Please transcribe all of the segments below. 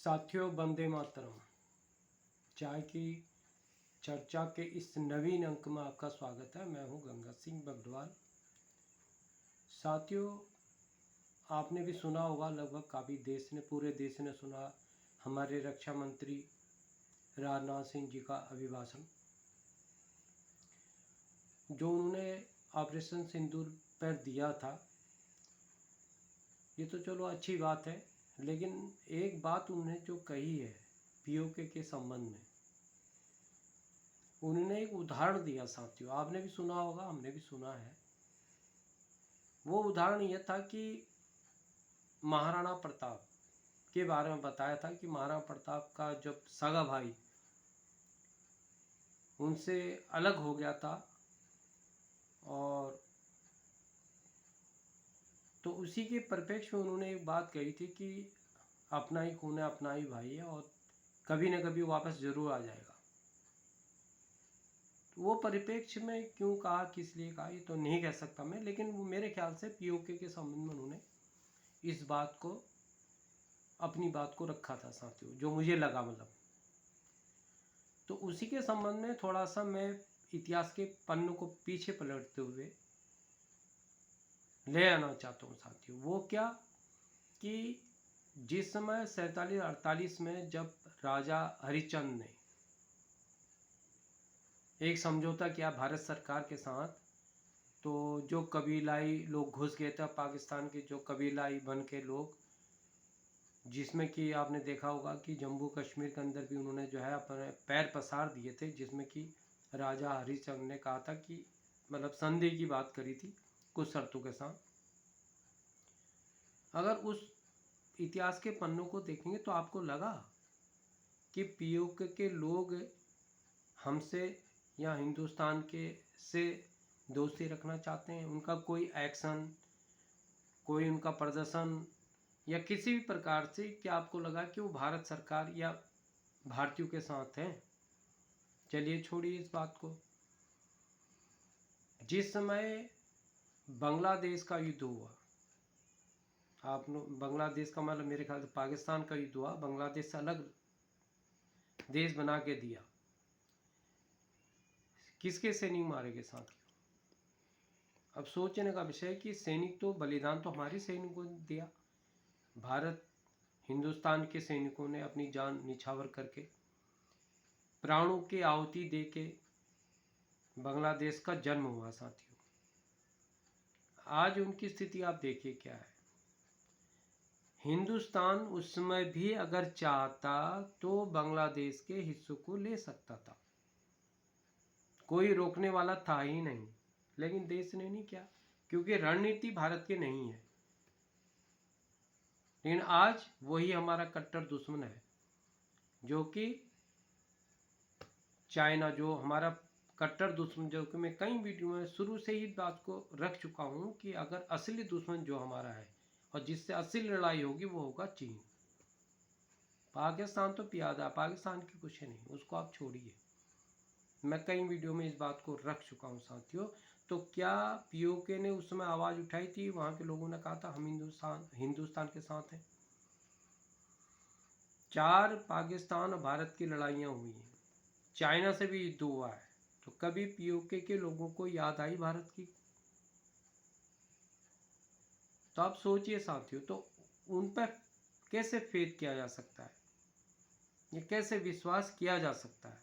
साथियों, वंदे मातरम। चाय की चर्चा के इस नवीन अंक में आपका स्वागत है। मैं हूं गंगा सिंह बगडवाल। साथियों, आपने भी सुना होगा, लगभग काफ़ी पूरे देश ने सुना हमारे रक्षा मंत्री राजनाथ सिंह जी का अभिभाषण, जो उन्होंने ऑपरेशन सिंदूर पर दिया था। ये तो चलो अच्छी बात है, लेकिन एक बात उन्होंने जो कही है पीओके के संबंध में, उन्होंने एक उदाहरण दिया। साथियों, आपने भी सुना होगा, हमने भी सुना है। वो उदाहरण यह था कि महाराणा प्रताप के बारे में बताया था कि महाराणा प्रताप का जब सगा भाई उनसे अलग हो गया था, और तो उसी के परिप्रेक्ष्य में उन्होंने एक बात कही थी कि अपना ही खून है, अपना ही भाई है, और कभी न कभी वापस जरूर आ जाएगा। तो वो परिप्रेक्ष्य में क्यों कहा, किस लिए कहा, ये तो नहीं कह सकता मैं, लेकिन वो मेरे ख्याल से पीओके के संबंध में उन्होंने इस बात को, अपनी बात को रखा था साथियों, जो मुझे लगा। मतलब तो उसी के संबंध में थोड़ा सा मैं इतिहास के पन्नों को पीछे पलटते हुए ले आना चाहता हूँ साथियों। वो क्या कि जिस समय 47-48 में जब राजा हरिश्चंद्र ने एक समझौता किया भारत सरकार के साथ, तो जो कबीलाई लोग घुस गए थे पाकिस्तान के, जो कबीलाई बन के लोग, जिसमें कि आपने देखा होगा कि जम्मू कश्मीर के अंदर भी उन्होंने जो है अपने पैर पसार दिए थे, जिसमें कि राजा हरिश्चंद्र ने कहा था कि मतलब संधि की बात करी थी कुछ शर्तों के साथ। अगर उस इतिहास के पन्नों को देखेंगे तो आपको लगा कि पीओके के लोग हमसे या हिंदुस्तान के से दोस्ती रखना चाहते हैं। उनका कोई एक्शन, कोई उनका प्रदर्शन या किसी भी प्रकार से क्या आपको लगा कि वो भारत सरकार या भारतीयों के साथ हैं? चलिए छोड़िए इस बात को। जिस समय बांग्लादेश का युद्ध हुआ, आप बांग्लादेश का मतलब मेरे ख्याल से पाकिस्तान का युद्ध हुआ, बांग्लादेश से अलग देश बना के दिया, किसके सैनिक मारे गए साथियों? अब सोचने का विषय कि सैनिक तो बलिदान तो हमारे सैनिकों ने दिया। भारत हिंदुस्तान के सैनिकों ने अपनी जान निछावर करके, प्राणों की आहुति दे के बांग्लादेश का जन्म हुआ साथियों। आज उनकी स्थिति आप देखिए क्या है। हिंदुस्तान उस समय भी अगर चाहता तो बांग्लादेश के हिस्सों को ले सकता था, कोई रोकने वाला था ही नहीं, लेकिन देश ने नहीं किया, क्योंकि रणनीति भारत की नहीं है। लेकिन आज वही हमारा कट्टर दुश्मन है, जो कि चाइना, जो हमारा कट्टर दुश्मन, जो कि मैं कई वीडियो में शुरू से ही बात को रख चुका हूं कि अगर असली दुश्मन जो हमारा है और जिससे असली लड़ाई होगी वो होगा चीन। पाकिस्तान तो प्यादा, पाकिस्तान की कुछ नहीं, उसको आप छोड़िए। मैं कई वीडियो में इस बात को रख चुका हूं साथियों। तो क्या पीओके ने उस समय आवाज़ उठाई थी? वहाँ के लोगों ने कहा था हम हिंदुस्तान के साथ हैं। 4 पाकिस्तान और भारत की लड़ाइयाँ हुई हैं, चाइना से भी युद्ध हुआ है, तो कभी पीओके के लोगों को याद आई भारत की? तो आप सोचिए साथियों, तो उन पर कैसे फेथ किया जा सकता है, ये कैसे विश्वास किया जा सकता है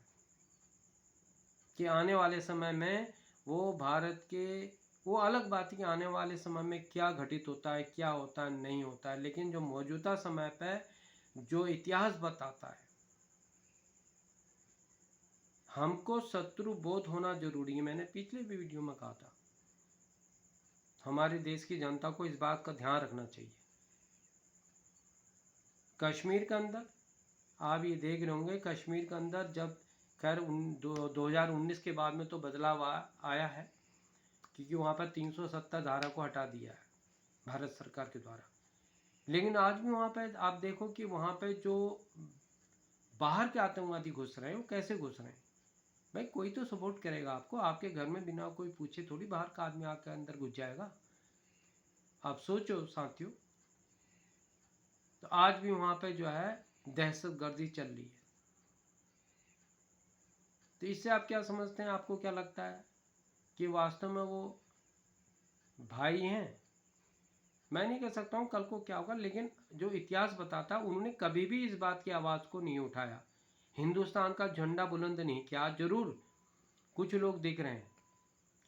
कि आने वाले समय में वो भारत के, वो अलग बात है कि आने वाले समय में क्या घटित होता है, क्या होता है, नहीं होता है, लेकिन जो मौजूदा समय पर जो इतिहास बताता है, हमको शत्रु बोध होना जरूरी है। मैंने पिछले भी वीडियो में कहा था, हमारे देश की जनता को इस बात का ध्यान रखना चाहिए। कश्मीर के अंदर आप ये देख रहे होंगे, कश्मीर के अंदर जब खैर 2019 के बाद में तो बदलाव आया है, क्योंकि वहाँ पर 370 धारा को हटा दिया है भारत सरकार के द्वारा। लेकिन आज भी वहाँ पर आप देखो कि वहाँ पर जो बाहर के आतंकवादी घुस रहे हैं, वो कैसे घुस रहे हैं? भाई कोई तो सपोर्ट करेगा आपको, आपके घर में बिना कोई पूछे थोड़ी बाहर का आदमी आकर अंदर घुस जाएगा। आप सोचो साथियों। तो आज भी वहाँ पे जो है दहशतगर्दी चल रही है। तो इससे आप क्या समझते हैं, आपको क्या लगता है कि वास्तव में वो भाई हैं? मैं नहीं कह सकता हूँ कल को क्या होगा, लेकिन जो इतिहास बताता है उन्होंने कभी भी इस बात की आवाज़ को नहीं उठाया, हिंदुस्तान का झंडा बुलंद नहीं किया। जरूर कुछ लोग दिख रहे हैं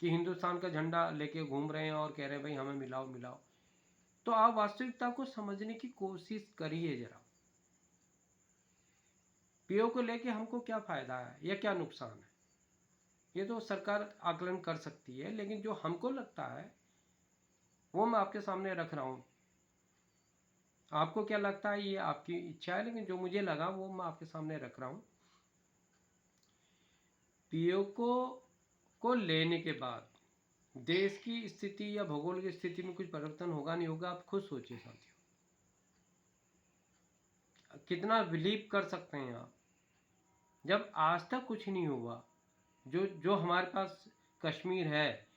कि हिंदुस्तान का झंडा लेके घूम रहे हैं और कह रहे हैं भाई हमें मिलाओ मिलाओ। तो आप वास्तविकता को समझने की कोशिश करिए जरा। पीओ को लेके हमको क्या फायदा है या क्या नुकसान है, ये तो सरकार आकलन कर सकती है, लेकिन जो हमको लगता है वो मैं आपके सामने रख रहा हूँ। आपको क्या लगता है ये आपकी इच्छा है, लेकिन जो मुझे लगा वो मैं आपके सामने रख रहा हूँ। पीओ को लेने के बाद देश की स्थिति या भूगोल की स्थिति में कुछ परिवर्तन होगा नहीं होगा, आप खुद सोचिए साथियों। कितना बिलीव कर सकते हैं आप, जब आज तक कुछ नहीं हुआ। जो हमारे पास कश्मीर है,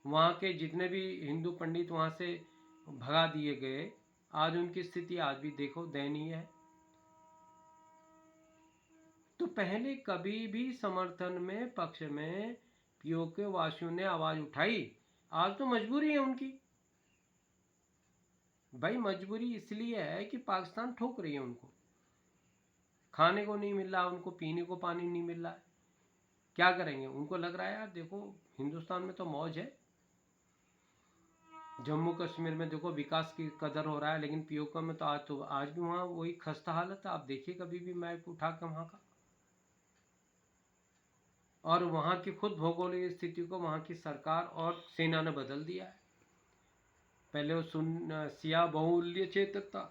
वहाँ के जितने भी हिंदू पंडित वहाँ से भगा दिए गए, आज उनकी स्थिति आज भी देखो दयनीय है। तो पहले कभी भी समर्थन में पक्ष में पीओ के वासियों ने आवाज उठाई, आज तो मजबूरी है उनकी। भाई मजबूरी इसलिए है कि पाकिस्तान ठोक रही है उनको, खाने को नहीं मिल रहा, उनको पीने को पानी नहीं मिल रहा है, क्या करेंगे। उनको लग रहा है यार देखो हिंदुस्तान में तो मौज है, जम्मू कश्मीर में देखो विकास की कदर हो रहा है, लेकिन पीओके में तो आज भी वहाँ वही खस्ता हालत है। आप देखिए कभी भी मैप उठा के वहाँ का, और वहाँ की खुद भौगोलिक स्थिति को वहाँ की सरकार और सेना ने बदल दिया है। पहले वो सिया बहुल्य क्षेत्र था,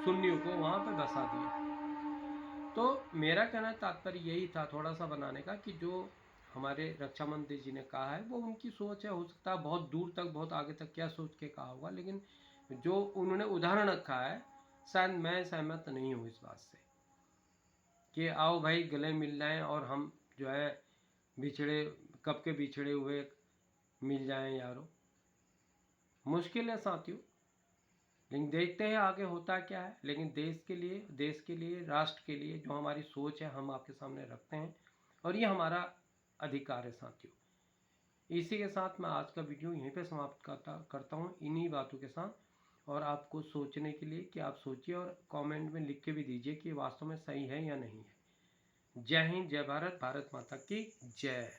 सुन्नियों को वहाँ पे बसा दिया। तो मेरा कहना तात्पर्य यही था थोड़ा सा बनाने का, कि जो हमारे रक्षा मंत्री जी ने कहा है वो उनकी सोच है, हो सकता है बहुत दूर तक बहुत आगे तक क्या सोच के कहा होगा, लेकिन जो उन्होंने उदाहरण रखा है शायद मैं सहमत नहीं हूँ इस बात से कि आओ भाई गले मिल जाएं और हम जो है बिछड़े कब के बिछड़े हुए मिल जाएं यारो। मुश्किल है साथियों, लेकिन देखते हैं आगे होता क्या है। लेकिन देश के लिए राष्ट्र के लिए जो हमारी सोच है हम आपके सामने रखते हैं, और ये हमारा अधिकार है साथियों। इसी के साथ मैं आज का वीडियो यहीं पे समाप्त करता हूँ इन्हीं बातों के साथ, और आपको सोचने के लिए कि आप सोचिए और कमेंट में लिख के भी दीजिए कि वास्तव में सही है या नहीं है। जय हिंद, जय भारत, भारत माता की जय।